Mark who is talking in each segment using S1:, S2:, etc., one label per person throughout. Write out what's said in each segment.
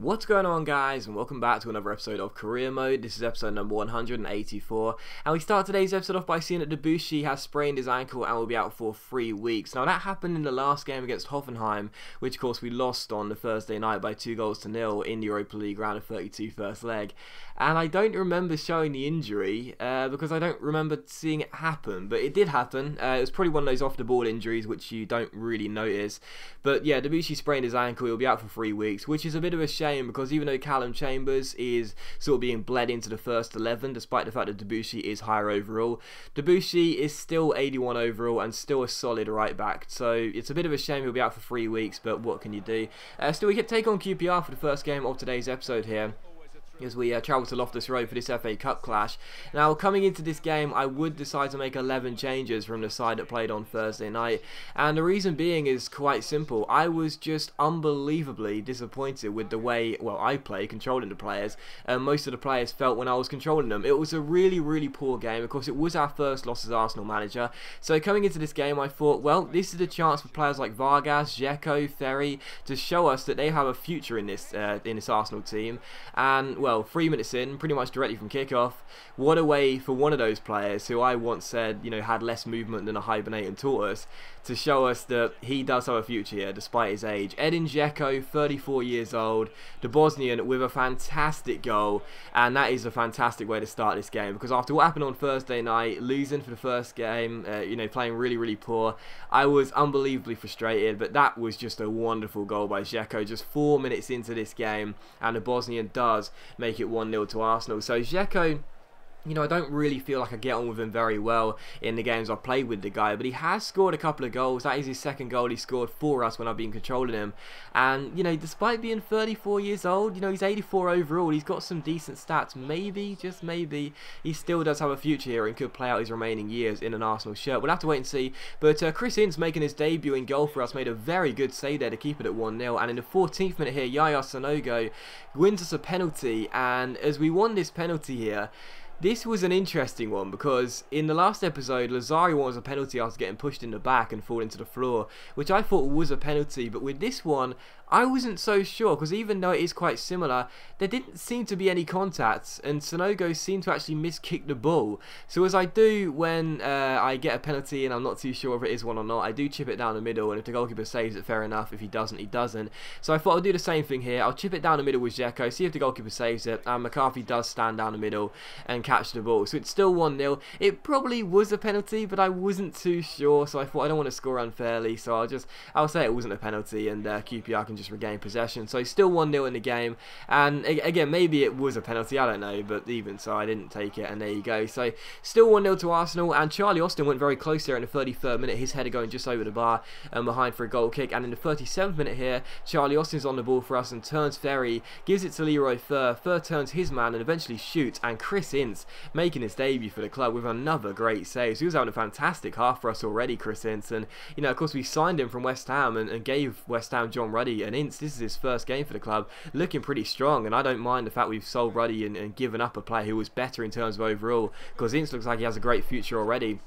S1: What's going on, guys, and welcome back to another episode of Career Mode. This is episode number 184, and we start today's episode off by seeing that Debussy has sprained his ankle and will be out for 3 weeks. Now, that happened in the last game against Hoffenheim, which of course we lost on the Thursday night by 2-0 in the Europa League round of 32 first leg. And I don't remember showing the injury because I don't remember seeing it happen, but it did happen. It was probably one of those off-the-ball injuries which you don't really notice. But yeah, Debussy sprained his ankle. He'll be out for 3 weeks, which is a bit of a shame because even though Callum Chambers is sort of being bled into the first 11, despite the fact that Debussy is higher overall, Debussy is still 81 overall and still a solid right back. So it's a bit of a shame he'll be out for 3 weeks, but what can you do? Still, we get take on QPR for the first game of today's episode here, as we travel to Loftus Road for this FA Cup clash. Now, coming into this game, I would decide to make 11 changes from the side that played on Thursday night, and the reason being is quite simple. I was just unbelievably disappointed with the way, well, I play controlling the players, and most of the players felt when I was controlling them. It was a really poor game. Of course, it was our first loss as Arsenal manager, so coming into this game, I thought, well, this is a chance for players like Vargas, Dzeko, Ferry to show us that they have a future in this Arsenal team. And well, 3 minutes in, pretty much directly from kickoff, what a way for one of those players who I once said, you know, had less movement than a hibernating tortoise, to show us that he does have a future here despite his age. Edin Dzeko, 34 years old, the Bosnian, with a fantastic goal, and that is a fantastic way to start this game, because after what happened on Thursday night, losing for the first game, you know, playing really poor, I was unbelievably frustrated. But that was just a wonderful goal by Dzeko just 4 minutes into this game, and the Bosnian does make it 1-0 to Arsenal. So Dzeko, you know, I don't really feel like I get on with him very well in the games I've played with the guy, but he has scored a couple of goals. That is his second goal he scored for us when I've been controlling him. And, you know, despite being 34 years old, you know, he's 84 overall. He's got some decent stats. Maybe, just maybe, he still does have a future here and could play out his remaining years in an Arsenal shirt. We'll have to wait and see. But Chris Ince, making his debut in goal for us, made a very good save there to keep it at 1-0. And in the 14th minute here, Yaya Sanogo wins us a penalty. And as we won this penalty here, this was an interesting one, because in the last episode, Lazari won a penalty after getting pushed in the back and falling to the floor, which I thought was a penalty. But with this one, I wasn't so sure, because even though it is quite similar, there didn't seem to be any contacts, and Sanogo seemed to actually miskick the ball. So as I do when I get a penalty and I'm not too sure if it is one or not, I do chip it down the middle, and if the goalkeeper saves it, fair enough. If he doesn't, he doesn't. So I thought I'll do the same thing here. I'll chip it down the middle with Dzeko, see if the goalkeeper saves it, and McCarthy does stand down the middle and catch the ball. So it's still 1-0. It probably was a penalty, but I wasn't too sure, so I thought I don't want to score unfairly, so I'll say it wasn't a penalty, and QPR can just regain possession. So still 1-0 in the game, and again, maybe it was a penalty, I don't know, but even so, I didn't take it, and there you go. So still 1-0 to Arsenal, and Charlie Austin went very close there in the 33rd minute, his header going just over the bar and behind for a goal kick. And in the 37th minute here, Charlie Austin's on the ball for us and turns Ferry, gives it to Leroy Fer. Fer turns his man and eventually shoots, and Chris Ince making his debut for the club with another great save. So he was having a fantastic half for us already, Chris Ince, and you know, of course, we signed him from West Ham and gave West Ham John Ruddy, and Ince, this is his first game for the club, looking pretty strong. And I don't mind the fact we've sold Ruddy and given up a player who was better in terms of overall, because Ince looks like he has a great future already.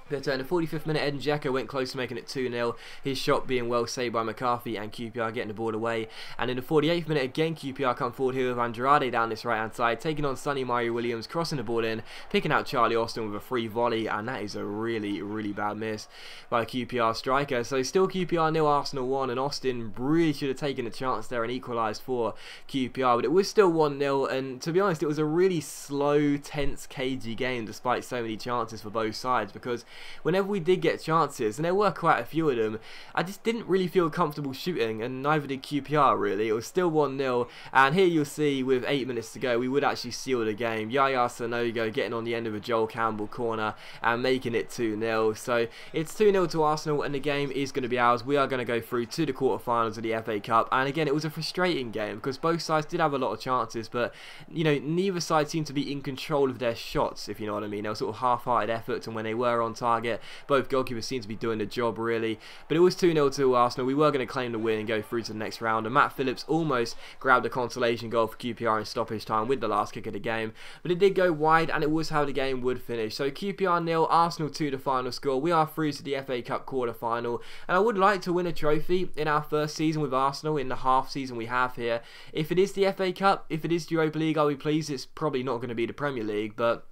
S1: But in the 45th minute, Edin Dzeko went close to making it 2-0, his shot being well saved by McCarthy and QPR getting the ball away. And in the 48th minute, again, QPR come forward here with Andrade down this right-hand side, taking on Sonny Mario Williams, crossing the ball in, picking out Charlie Austin with a free volley, and that is a really bad miss by a QPR striker. So still QPR 0, Arsenal 1, and Austin really should have taken a chance there and equalised for QPR, but it was still 1-0, and to be honest, it was a really slow, tense, cagey game despite so many chances for both sides, because whenever we did get chances, and there were quite a few of them, I just didn't really feel comfortable shooting, and neither did QPR really. It was still 1-0, and here you'll see with 8 minutes to go, we would actually seal the game. Yaya Sanogo getting on the end of a Joel Campbell corner and making it 2-0. So it's 2-0 to Arsenal, and the game is going to be ours. We are going to go through to the quarterfinals of the FA Cup, and again, it was a frustrating game because both sides did have a lot of chances, but you know, neither side seemed to be in control of their shots, if you know what I mean. They were sort of half-hearted efforts, and when they were on target. Both goalkeepers seem to be doing the job really, but it was 2-0 to Arsenal. We were going to claim the win and go through to the next round, and Matt Phillips almost grabbed a consolation goal for QPR in stoppage time with the last kick of the game, but it did go wide, and it was how the game would finish. So QPR 0, Arsenal 2 the final score. We are through to the FA Cup quarter-final, and I would like to win a trophy in our first season with Arsenal, in the half season we have here. If it is the FA Cup, if it is the Europa League, I'll be pleased. It's probably not going to be the Premier League, but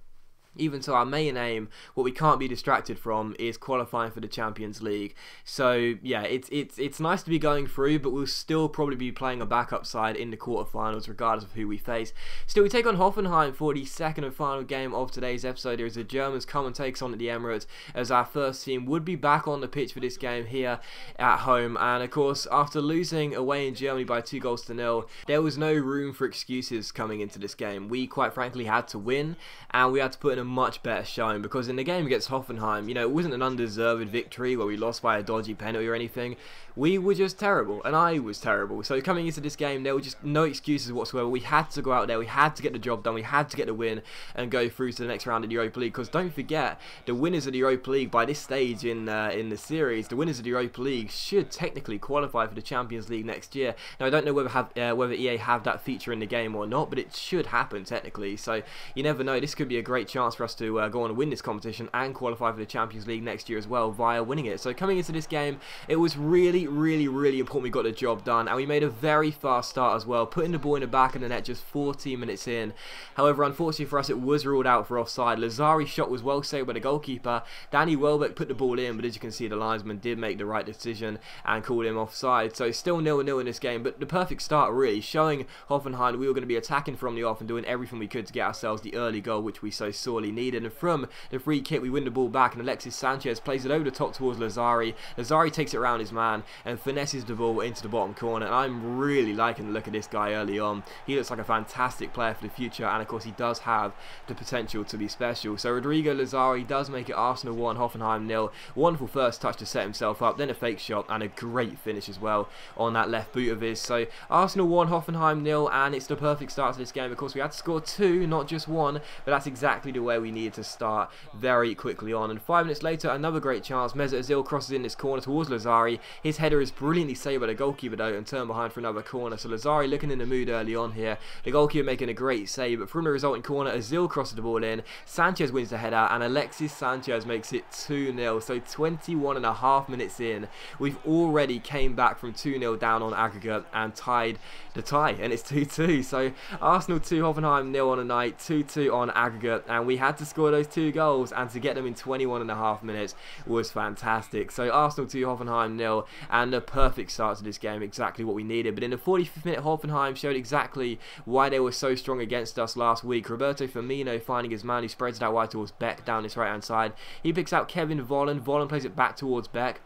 S1: even so, our main aim, what we can't be distracted from, is qualifying for the Champions League. So yeah, it's nice to be going through, but we'll still probably be playing a backup side in the quarterfinals, regardless of who we face. Still, we take on Hoffenheim for the second and final game of today's episode. Here as the Germans come and take us on at the Emirates, as our first team would be back on the pitch for this game here at home. And of course, after losing away in Germany by 2-0, there was no room for excuses coming into this game. We quite frankly had to win, and we had to put in a much better showing, because in the game against Hoffenheim, you know, it wasn't an undeserved victory where we lost by a dodgy penalty or anything. We were just terrible, and I was terrible. So coming into this game, there were just no excuses whatsoever. We had to go out there, we had to get the job done, we had to get the win and go through to the next round of the Europa League. Because don't forget, the winners of the Europa League by this stage in the series, the winners of the Europa League should technically qualify for the Champions League next year. Now I don't know whether EA have that feature in the game or not, but it should happen technically. So you never know. This could be a great chance for us to go on and win this competition and qualify for the Champions League next year as well via winning it. So coming into this game, it was really important we got the job done, and we made a very fast start as well, putting the ball in the back of the net just 14 minutes in. However, unfortunately for us, it was ruled out for offside. Lazari's shot was well saved by the goalkeeper. Danny Welbeck put the ball in, but as you can see, the linesman did make the right decision and called him offside. So still 0-0 in this game, but the perfect start really, showing Hoffenheim we were going to be attacking from the off and doing everything we could to get ourselves the early goal, which we so sorely needed. And from the free kick, we win the ball back, and Alexis Sanchez plays it over the top towards Lazari. Lazari takes it around his man and finesses the ball into the bottom corner, and I'm really liking the look of this guy early on. He looks like a fantastic player for the future, and of course he does have the potential to be special. So Rodrigo Lazari does make it Arsenal 1, Hoffenheim 0. Wonderful first touch to set himself up, then a fake shot and a great finish as well on that left boot of his. So Arsenal 1, Hoffenheim 0, and it's the perfect start to this game. Of course we had to score 2, not just 1, but that's exactly the way we needed to start very quickly on. And 5 minutes later, another great chance. Mesut Ozil crosses in this corner towards Lazari. His header is brilliantly saved by the goalkeeper though, and turned behind for another corner. So Lazari looking in the mood early on here. The goalkeeper making a great save, but from the resulting corner, Ozil crosses the ball in. Sanchez wins the header, and Alexis Sanchez makes it 2-0. So 21.5 minutes in, we've already came back from 2-0 down on aggregate and tied the tie, and it's 2-2. So Arsenal 2, Hoffenheim 0 on the night, 2-2 on aggregate, and we had to score those 2 goals, and to get them in 21.5 minutes was fantastic. So Arsenal 2, Hoffenheim 0, and a perfect start to this game, exactly what we needed. But in the 45th minute, Hoffenheim showed exactly why they were so strong against us last week. Roberto Firmino finding his man, who spreads it out wide towards Beck down his right hand side. He picks out Kevin Volland. Volland plays it back towards Beck,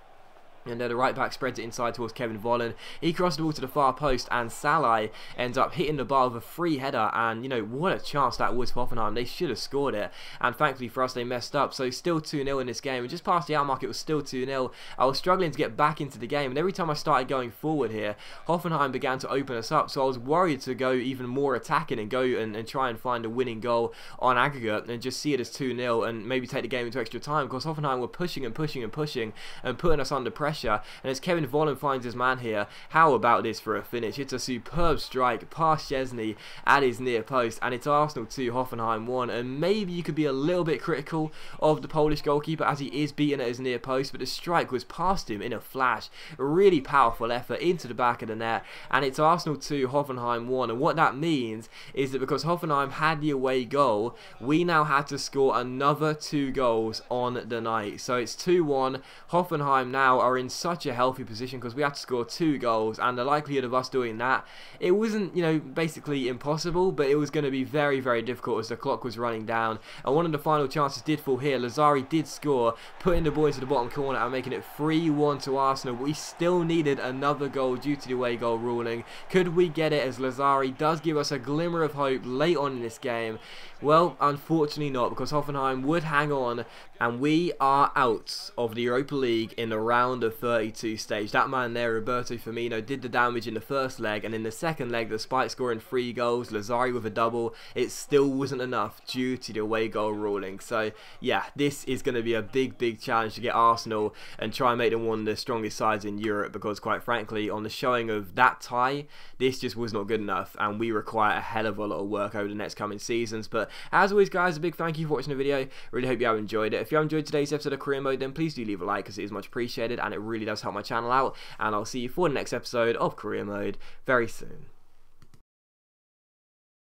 S1: and the right back spreads it inside towards Kevin Volland. He crosses the ball to the far post, and Salah ends up hitting the bar with a free header. And you know, what a chance that was for Hoffenheim. They should have scored it, and thankfully for us, they messed up. So still 2-0 in this game, and just past the hour mark, it was still 2-0. I was struggling to get back into the game, and every time I started going forward here, Hoffenheim began to open us up. So I was worried to go even more attacking and go and try and find a winning goal on aggregate and just see it as 2-0 and maybe take the game into extra time, because Hoffenheim were pushing and putting us under pressure. And as Kevin Volland finds his man here, how about this for a finish? It's a superb strike past Szczesny at his near post, and it's Arsenal 2, Hoffenheim 1. And maybe you could be a little bit critical of the Polish goalkeeper, as he is beaten at his near post, but the strike was past him in a flash. A really powerful effort into the back of the net, and it's Arsenal 2, Hoffenheim 1. And what that means is that because Hoffenheim had the away goal, we now had to score another 2 goals on the night. So it's 2-1. Hoffenheim now are in such a healthy position, because we had to score 2 goals, and the likelihood of us doing that, it wasn't, you know, basically impossible, but it was going to be very difficult as the clock was running down. And one of the final chances did fall here. Lazari did score, putting the ball into the bottom corner and making it 3-1 to Arsenal. But we still needed another goal due to the away goal ruling. Could we get it, as Lazari does give us a glimmer of hope late on in this game? Well, unfortunately not, because Hoffenheim would hang on, and we are out of the Europa League in the round of 32 stage. That man there, Roberto Firmino, did the damage in the first leg, and in the second leg, despite scoring 3 goals, Lazari with a double, it still wasn't enough due to the away goal ruling. So yeah, this is going to be a big challenge to get Arsenal and try and make them one of the strongest sides in Europe, because quite frankly, on the showing of that tie, this just was not good enough, and we require a hell of a lot of work over the next coming seasons. But as always, guys, a big thank you for watching the video. Really hope you have enjoyed it. If you have enjoyed today's episode of Career Mode, then please do leave a like, because it is much appreciated and it really does help my channel out, and I'll see you for the next episode of Career Mode very soon.